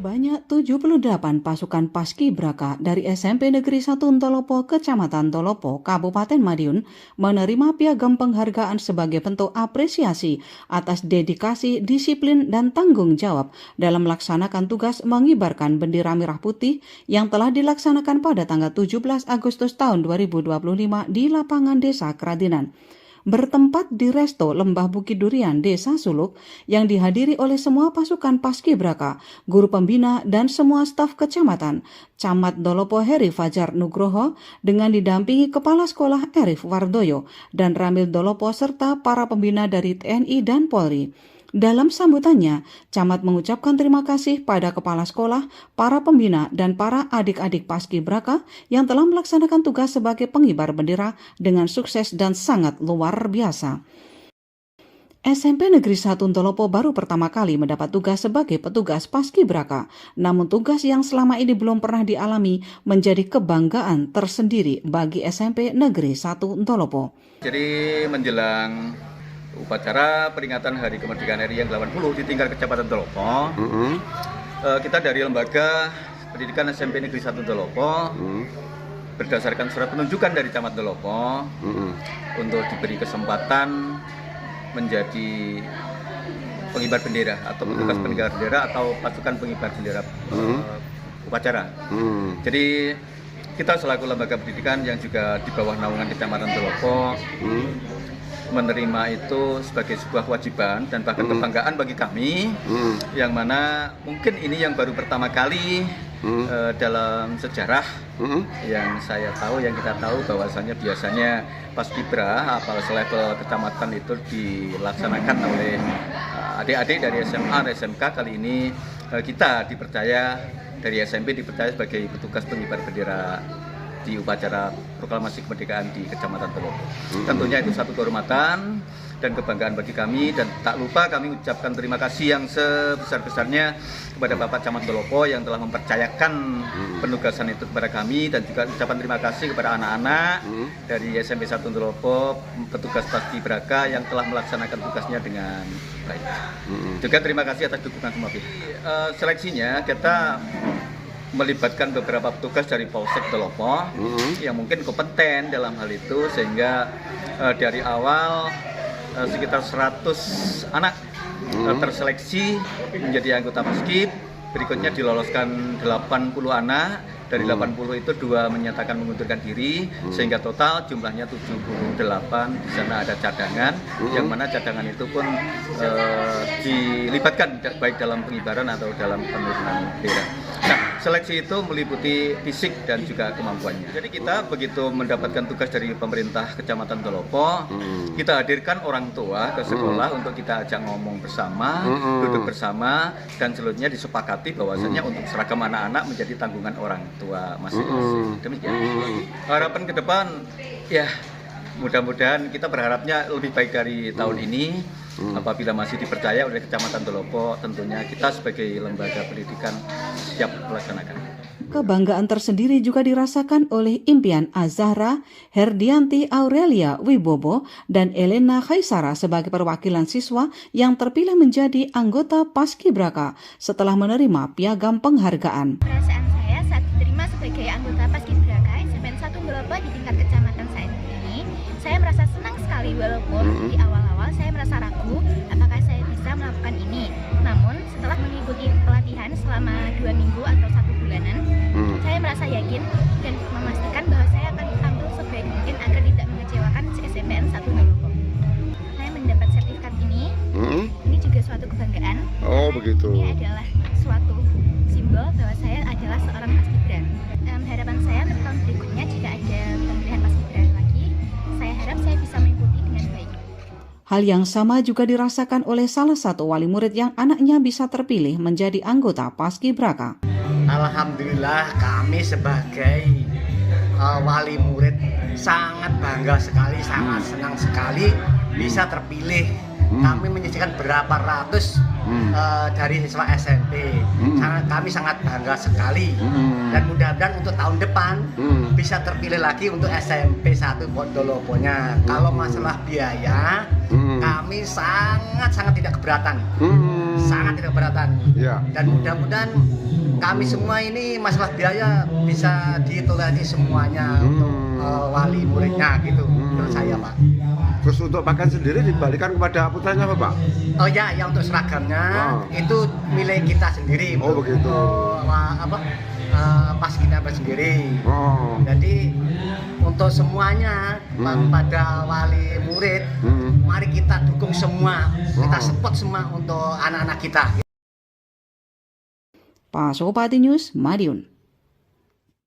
Sebanyak 78 pasukan Paskibraka dari SMP Negeri 1 Ntolopo, Kecamatan Tolopo, Kabupaten Madiun menerima piagam penghargaan sebagai bentuk apresiasi atas dedikasi, disiplin, dan tanggung jawab dalam melaksanakan tugas mengibarkan bendera merah putih yang telah dilaksanakan pada tanggal 17 Agustus tahun 2025 di lapangan Desa Keradinan. Bertempat di Resto Lembah Bukit Durian, Desa Suluk, yang dihadiri oleh semua pasukan Paskibraka, guru pembina, dan semua staf kecamatan. Camat Dolopo Heri Fajar Nugroho dengan didampingi Kepala Sekolah Erif Wardoyo dan Ramil Dolopo serta para pembina dari TNI dan Polri. Dalam sambutannya, Camat mengucapkan terima kasih pada kepala sekolah, para pembina, dan para adik-adik Paskibraka yang telah melaksanakan tugas sebagai pengibar bendera dengan sukses dan sangat luar biasa. SMP Negeri 1 Ntolopo baru pertama kali mendapat tugas sebagai petugas Paskibraka, namun tugas yang selama ini belum pernah dialami menjadi kebanggaan tersendiri bagi SMP Negeri 1 Ntolopo. Jadi menjelang upacara peringatan Hari Kemerdekaan RI yang ke-80 di tingkat Kecamatan Tolopo, kita dari Lembaga Pendidikan SMP Negeri 1 Tolopo berdasarkan surat penunjukan dari Camat Tolopo untuk diberi kesempatan menjadi pengibar bendera atau petugas pengibar bendera atau pasukan pengibar bendera upacara. Jadi kita selaku lembaga pendidikan yang juga di bawah naungan Kecamatan Tolopo menerima itu sebagai sebuah kewajiban dan bahkan kebanggaan bagi kami, yang mana mungkin ini yang baru pertama kali dalam sejarah yang saya tahu, yang kita tahu bahwasannya biasanya Paskibra apal selevel kecamatan itu dilaksanakan oleh adik-adik dari SMA dan SMK. Kali ini kita dipercaya dari SMP dipercaya sebagai petugas pengibar bendera di upacara proklamasi kemerdekaan di Kecamatan Tolopo. Tentunya itu satu kehormatan dan kebanggaan bagi kami, dan tak lupa kami ucapkan terima kasih yang sebesar-besarnya kepada Bapak Camat Tolopo yang telah mempercayakan penugasan itu kepada kami, dan juga ucapan terima kasih kepada anak-anak dari SMP 1 Tolopo, petugas Paskibraka yang telah melaksanakan tugasnya dengan baik. Juga terima kasih atas dukungan semua pihak. Seleksinya kita melibatkan beberapa petugas dari Polsek Tolopo yang mungkin kompeten dalam hal itu, sehingga dari awal sekitar 100 anak terseleksi menjadi anggota Paskib. Berikutnya diloloskan 80 anak. Dari 80 itu 2 menyatakan mengundurkan diri, sehingga total jumlahnya 78. Di sana ada cadangan, yang mana cadangan itu pun dilibatkan baik dalam pengibaran atau dalam penurunan bendera. Nah, seleksi itu meliputi fisik dan juga kemampuannya. Jadi kita begitu mendapatkan tugas dari pemerintah Kecamatan Tolopo, kita hadirkan orang tua ke sekolah untuk kita ajak ngomong bersama, duduk bersama, dan seluruhnya disepakati bahwasanya untuk seragam anak-anak menjadi tanggungan orang tua masing-masing. Demikian. Harapan ke depan, ya mudah-mudahan kita berharapnya lebih baik dari tahun ini. Apabila masih dipercaya oleh Kecamatan Tolopo, tentunya kita sebagai lembaga pendidikan siap melaksanakan. Kebanggaan tersendiri juga dirasakan oleh Impian Azahra, Herdianti Aurelia Wibowo, dan Elena Khaisara sebagai perwakilan siswa yang terpilih menjadi anggota Paskibraka setelah menerima piagam penghargaan. Perasaan saya saat diterima sebagai anggota Paskibraka SMP 1 Tolopo di tingkat kecamatan saat ini, saya merasa senang sekali, walaupun di awal-awal saya merasa ragu apakah saya bisa melakukan ini. Namun setelah mengikuti pelatihan selama 2 minggu atau 1 bulanan, saya merasa yakin dan memastikan bahwa saya akan tampil sebaik mungkin agar tidak mengecewakan SMPN 1 Tolopo. Saya mendapat sertifikat ini juga suatu kebanggaan. Oh begitu. Ini adalah suatu simbol bahwa saya adalah seorang Paskibra. Harapan saya untuk tahun berikutnya jika ada pemilihan Paskibra lagi, saya harap saya bisa mengikuti dengan baik. Hal yang sama juga dirasakan oleh salah satu wali murid yang anaknya bisa terpilih menjadi anggota Paskibraka. Alhamdulillah kami sebagai wali murid sangat bangga sekali, sangat senang sekali bisa terpilih kami menyisihkan berapa ratus dari siswa SMP. Kami sangat bangga sekali dan mudah-mudahan untuk tahun depan bisa terpilih lagi untuk SMP 1 Pondoloponya. Kalau masalah biaya, kami sangat tidak keberatan, sangat tidak keberatan. Dan mudah-mudahan kami semua ini masalah biaya bisa ditoleransi semuanya untuk wali muridnya gitu. Menurut saya, Pak. Terus untuk pakaian sendiri dibalikan kepada putranya apa, Pak? Oh ya, yang untuk seragamnya itu milik kita sendiri. Oh, begitu. Pas kita sendiri. Jadi untuk semuanya pada wali murid, mari kita dukung semua, kita support semua untuk anak-anak kita. Pasopati News, Madiun.